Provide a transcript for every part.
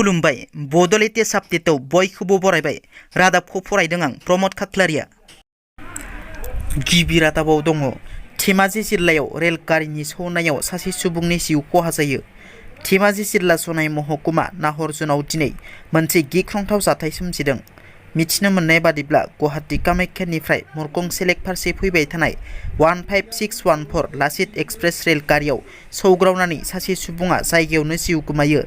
खुलुमबाय बड'लेण्ड आपडेटआव बयखौबो बरायबाय रादाबखौ फरायदों आं प्रमद खाख्लारिया। गिबि रादाबाव दङ धेमाजि जिल्लायाव रेलगारिनि सौनायाव सासे सुबुंनि जिउ खहा जायो। धेमाजि जिल्ला सनाय महकुमा नाहरजुनाव दिनै मोनसे गिख्रंथाव जाथाय सोमजिदों। मिथिनो मोननाय बादिब्ला गुवाहाटी कामाख्यानिफ्राय मरकं सेलेक फारसे फैबाय थानाय 15614 लाचित एक्सप्रेस रेलगारियाव सौग्रावनानै सासे सुबुङा जायगायावनो जिउ गोमायो।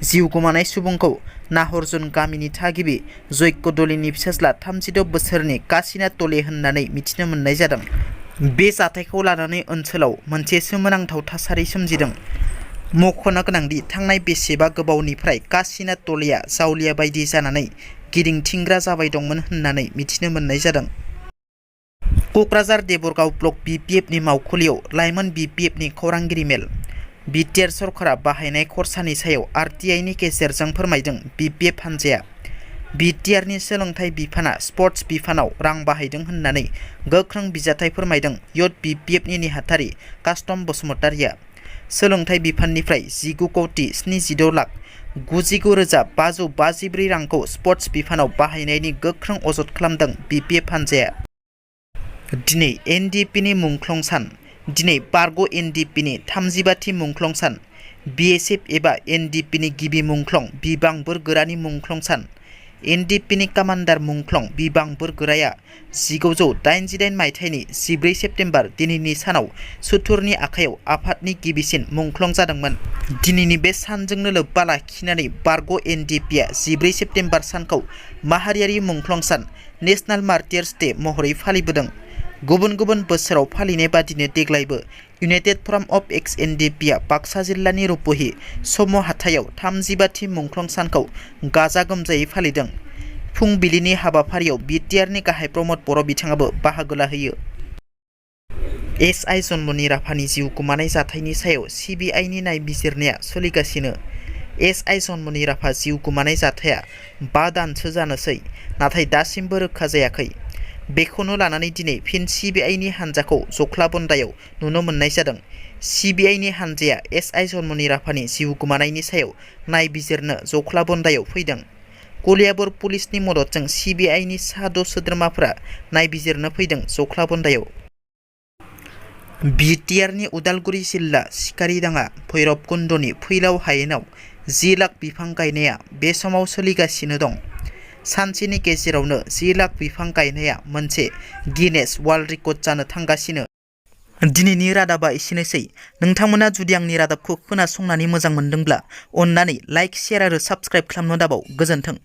जिउ गोमानाय सुबुंखौ नाहरजुन गामिनि थागिबि जय्य दलेनि फिसाज्ला 36 बोसोरनि काशिनाथ दले होननानै मिथिनो मोननाय जादों। बे जाथायखौ लानानै ओनसोलाव मोनसे सोमोनांथाव थासारि सोमजिदों। मख'नो गोनांदि थांनाय बेसेबा गोबावनिफ्राय काशिनाथ दलेया जावलिया बायदि जानानै गिदिंथिंग्रा जाबाय दंमोन होननानै मिथिनो मोननाय जादों। क'क्राझार देबरगाव ब्लक BPFनि मावखुलियाव लाइमोन BPFनि खौरांगिरि मेल। BTR सरकारा बाहायनाय खरसानि सायाव RTIनि गेजेरजों फोरमायदों BPF हानजाया। BTRनि सोलोंथाइ बिफाना स्पर्ट्स बिफानाव रां बाहायदों होननानै गोख्रों बिजाथाइ फोरमायदों UPPLनि नेहाथारि कास्टम बसुमतारिया। सोलोंथाइ बिफाननिफ्राय 19,76,99,554 रांखौ स्पर्ट्स बिफानाव बाहायनायनि गोख्रों अजद खालामदों BPF हानजाया। दिनै NDPनि मुंख्लं सान। दिनै बारग' NDPनि 35थि मुंख्लं सान। BSF एबा NDPनि गिबि मुंख्लं बिबां बोरगोरानि मुंख्लं सान। NDPनि कामान्डार मुंख्लं बिबां बोरगोराया 1988 मायथाइनि 14 सेप्तेम्बर दिनैनि सानाव सुथुरनि आखायाव आफादनि गिबिसिन मुंख्लं जादोंमोन। दिनैनि बे सानजोंनो लोब्बा लाखिनानै बारग' NDPआ 14 सेप्तेम्बर सानखौ माहारियारि मुंख्लं सान नेशनेल मार्टियार्स डे महरै फालिबोदों। गुबुन गुबुन बोसोराव फालिनाय बादिनो देग्लायबो इउनाइटेड फराम अफ एक्स NDPआ बाक्सा जिल्लानि रुपहि सम हाथायाव 35थि मुंख्लं सानखौ गाजा गोमजायै फालिदों। फुंबिलिनि हाबाफारियाव BTRनि गाहाय प्रमद बर' बिथाङाबो बाहागो लाहैयो। SI जन्मनि राभानि जिउ गोमानाय जाथायनि सायाव CBIनि नायबिजिरनाया सोलिगासिनो। SI जन्मनि राभा जिउ गोमानाय जाथाया 5 दानसो जानोसै, नाथाय दासिमबो रोखा जायाखै। बेखौनो लानानै दिनै फिन CBIनि हानजाखौ जख्लाबन्दायाव नुनो मोननाय जादों। CBIनि हानजाया SI जन्मनि राभानि जिउ गोमानायनि सायाव नायबिजिरनो जख्लाबन्दायाव फैदों। कलियाबर पुलिसनि मददजों CBIनि सा 6 सोद्रोमाफोरा नायबिजिरनो फैदों जख्लाबन्दायाव। BTRनि उदालगुरि जिल्ला सिकारिडाङा भैरबकुन्दनि फैलाव हायेनाव 10 लाख बिफां गायनाया बे समाव सोलिगासिनो दं। सानसेनि गेजेरावनो 10 लाख बिफां गायनाया मोनसे गिनेस वार्ल्ड रेकर्ड जानो थांगासिनो। दिनैनि रादाबा एसेनोसै। नोंथांमोना जुदि आंनि रादाबखौ खोनासंनानै मोजां मोनदोंब्ला अन्नानै लाइक, शेयार आरो साबस्क्राइब खालामनो दाबाव। गोजोन्थों।